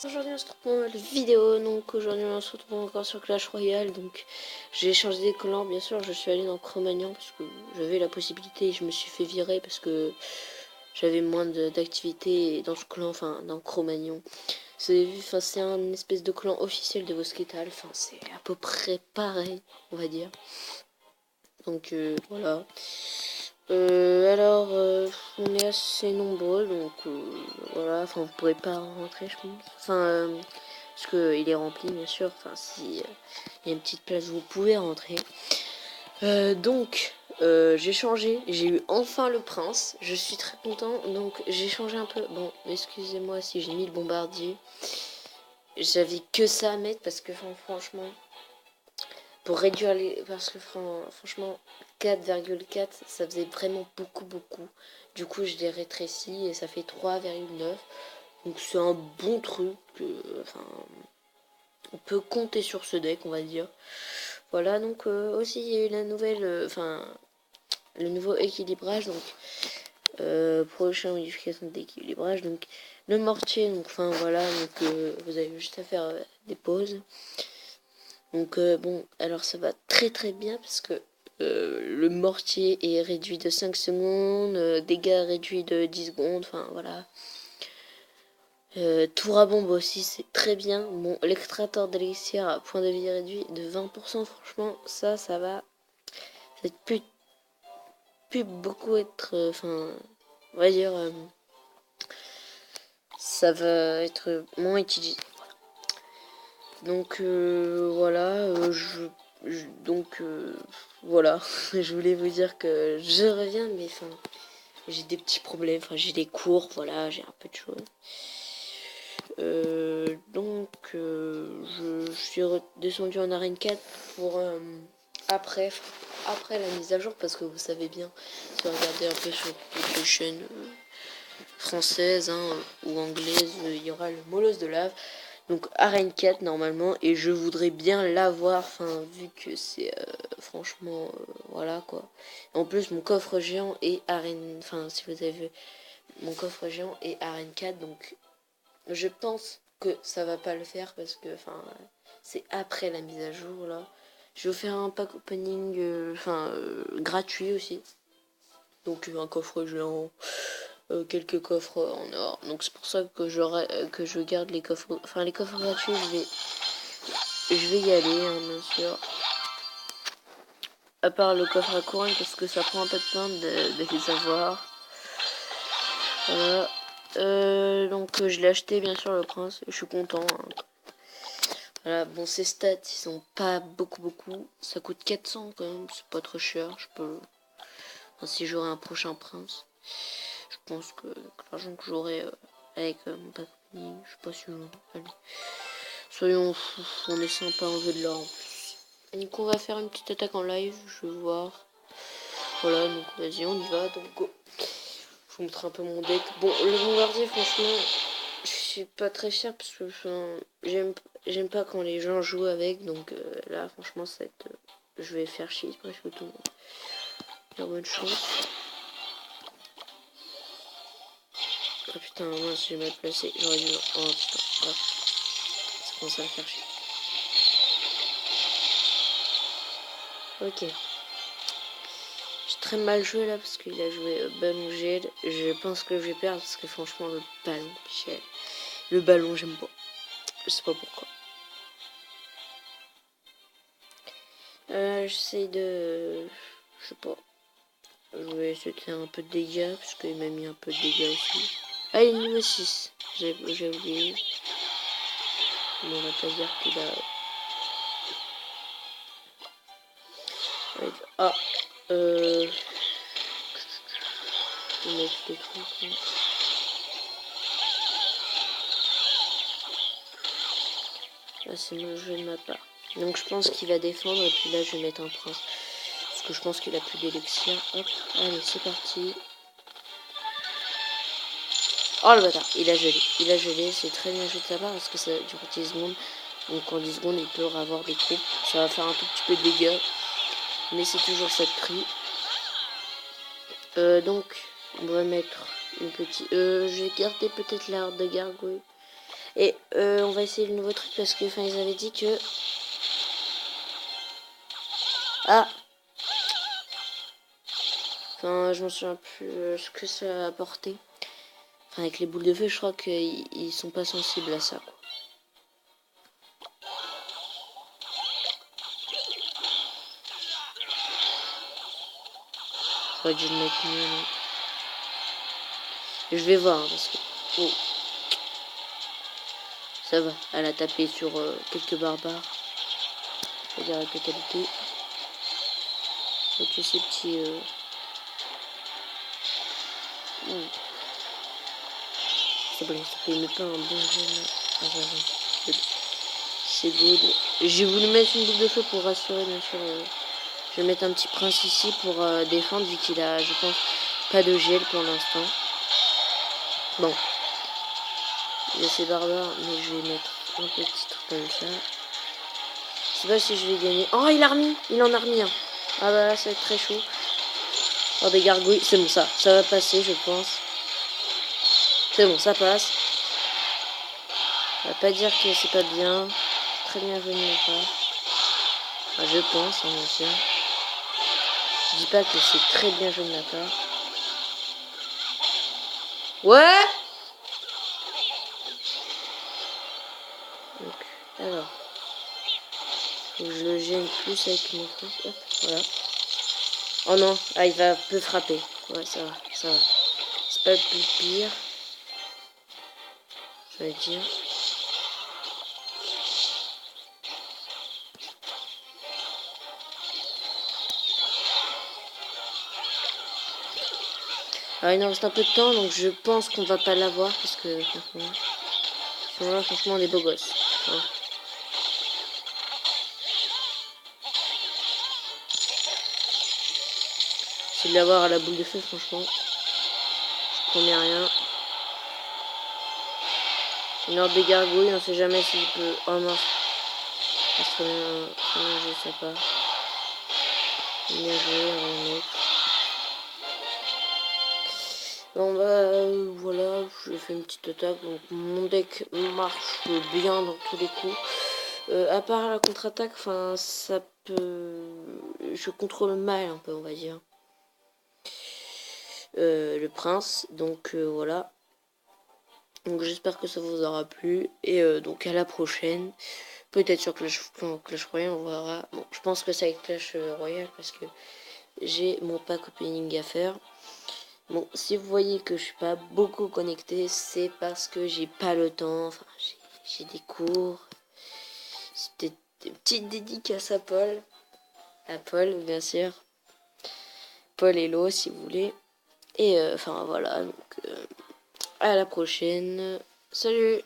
Aujourd'hui on se retrouve pour une nouvelle vidéo, donc aujourd'hui on se retrouve encore sur Clash Royale, donc j'ai changé des clans, bien sûr je suis allé dans Cro-Magnon parce que j'avais la possibilité et je me suis fait virer parce que j'avais moins d'activité dans ce clan, enfin dans Cro-Magnon. Vous avez vu, enfin c'est un espèce de clan officiel de Vosketal, enfin c'est à peu près pareil on va dire. Donc voilà. On est assez nombreux, donc voilà, enfin vous pourrez pas rentrer je pense. Enfin parce qu'il est rempli bien sûr, enfin si il y a une petite place vous pouvez rentrer. J'ai changé, j'ai eu enfin le prince, je suis très content, donc j'ai changé un peu. Bon, excusez-moi si j'ai mis le bombardier. J'avais que ça à mettre parce que franchement, pour réduire les... Parce que franchement, 4,4 ça faisait vraiment beaucoup. Du coup je l'ai rétréci et ça fait 3,9. Donc c'est un bon truc. Enfin, on peut compter sur ce deck on va dire. Voilà, donc aussi il y a eu la nouvelle... le nouveau équilibrage, donc prochaine modification d'équilibrage, donc le mortier, donc enfin voilà, donc vous avez juste à faire des pauses. Donc bon, alors ça va très bien parce que le mortier est réduit de 5 secondes, dégâts réduits de 10 secondes, enfin voilà. Tour à bombe aussi, c'est très bien. Bon, l'extracteur d'élixir à point de vie réduit de 20%, franchement, ça va. Ça va plus beaucoup être, enfin, on va dire, ça va être moins utilisé. Donc voilà, voilà, je voulais vous dire que je reviens, mais enfin, j'ai des petits problèmes, enfin j'ai des cours, voilà, j'ai un peu de choses. Je suis redescendu en arène 4 pour après la mise à jour, parce que vous savez bien, si vous regardez un peu sur toutes les chaînes françaises ou anglaises, il y aura le molosse de lave. Donc arène 4 normalement, et je voudrais bien l'avoir, enfin vu que c'est franchement voilà quoi. En plus mon coffre géant est arène, enfin si vous avez vu, mon coffre géant est arène 4, donc je pense que ça va pas le faire parce que enfin c'est après la mise à jour là. Je vais faire un pack opening gratuit aussi. Donc un coffre géant, quelques coffres en or. Donc c'est pour ça que je garde les coffres, enfin les coffres gratuits, je vais y aller bien sûr. À part le coffre à couronne parce que ça prend un peu de temps de les avoir. Voilà. Je l'ai acheté bien sûr le prince, je suis content. Voilà, bon ces stats ils sont pas beaucoup. Ça coûte 400 quand même, c'est pas trop cher. Je peux. Enfin, si j'aurai un prochain prince. Je pense que l'argent que j'aurai avec mon pack, je sais pas si allez. Soyons fous, on est sympa, on veut de l'or en plus. Donc on va faire une petite attaque en live, je vais voir. Voilà, donc vas-y, on y va, donc go. Je vous montre un peu mon deck. Bon, le bombardier, franchement, je suis pas très cher parce que j'aime pas quand les gens jouent avec, donc là, franchement, je vais faire chier presque tout le monde. Bien, bonne chance. Ah putain, mince, j'ai mal placé. J'aurais dû. Oh putain, bref. Ça commence à me faire chier. Ok. J'ai très mal joué là parce qu'il a joué ballon gel. Je pense que je vais perdre parce que franchement, le ballon gel. Le ballon, j'aime pas. Je sais pas pourquoi. J'essaie de. Je sais pas. Je vais essayer de faire un peu de dégâts parce qu'il m'a mis un peu de dégâts aussi. Ah, il est niveau 6. J'ai oublié. Bon, on va pas dire qu'il a. Ah, je vais mettre des trucs. Là, c'est le jeu de ma part. Donc, je pense qu'il va défendre et puis là, je vais mettre un prince. Parce que je pense qu'il a plus d'élixir. Hop, allez, c'est parti. Oh le bâtard, il a gelé, c'est très bien joué de sa part parce que ça dure 10 secondes. Donc en 10 secondes, il peut avoir des troupes. Ça va faire un tout petit peu de dégâts. Mais c'est toujours ça de prix. Donc, on va mettre une petite... je vais garder peut-être l'art de gargouille. Et on va essayer le nouveau truc parce que ils avaient dit que... Ah, enfin, je m'en souviens plus ce que ça a apporté. Enfin, avec les boules de feu, je crois qu'ils sont pas sensibles à ça, quoi. J'aurais dû le mettre mieux, non. Je vais voir, hein, parce que... Oh. Ça va, elle a tapé sur quelques barbares. Je veux dire la totalité. Donc ces petits... Ça peut me pas un bon jeu. Ah, c'est good. J'ai voulu mettre une boule de feu pour rassurer, bien sûr. Je vais mettre un petit prince ici pour défendre, vu qu'il a, je pense, pas de gel pour l'instant. Bon. Il y a ces barbares, mais je vais mettre un petit truc comme ça. Je sais pas si je vais gagner. Oh, il a remis. Il en a remis un. Ah bah là, ça va être très chaud. Oh, des gargouilles. C'est bon, ça va passer, je pense. C'est bon, ça passe. On va pas dire que c'est pas bien. Très bien venu ou pas. Enfin, je pense, hein, bien sûr. Je dis pas que c'est très bien joué de ma part. Ouais. Donc, alors. Faut que je le gêne plus avec mon truc. Hop, voilà. Oh non, ah, il va peu frapper. Ouais, ça va, ça va. C'est pas le plus pire. Je vais dire. Alors il nous reste un peu de temps, donc je pense qu'on va pas l'avoir parce que franchement on est beaux gosses. Hein. C'est de l'avoir à la boule de feu, franchement. Je promets rien. Une horde de gargouilles, on sait jamais s'il peut. Oh mince. Ça serait bien joué, ça pas. Bien joué, on va le mettre. Bon bah voilà, je fais une petite attaque, donc mon deck marche bien dans tous les coups. À part la contre-attaque, enfin ça peut... Je contrôle mal un peu, on va dire. Le prince, donc voilà. Donc j'espère que ça vous aura plu, et donc à la prochaine. Peut-être sur Clash Royale, on verra. Bon, je pense que c'est avec Clash Royale, parce que j'ai mon pack opening à faire. Bon, si vous voyez que je suis pas beaucoup connecté, c'est parce que j'ai pas le temps. Enfin, j'ai des cours. C'était des petites dédicaces à Paul. À Paul, bien sûr. Paul et Lo, si vous voulez. Et enfin, voilà. Donc, à la prochaine. Salut!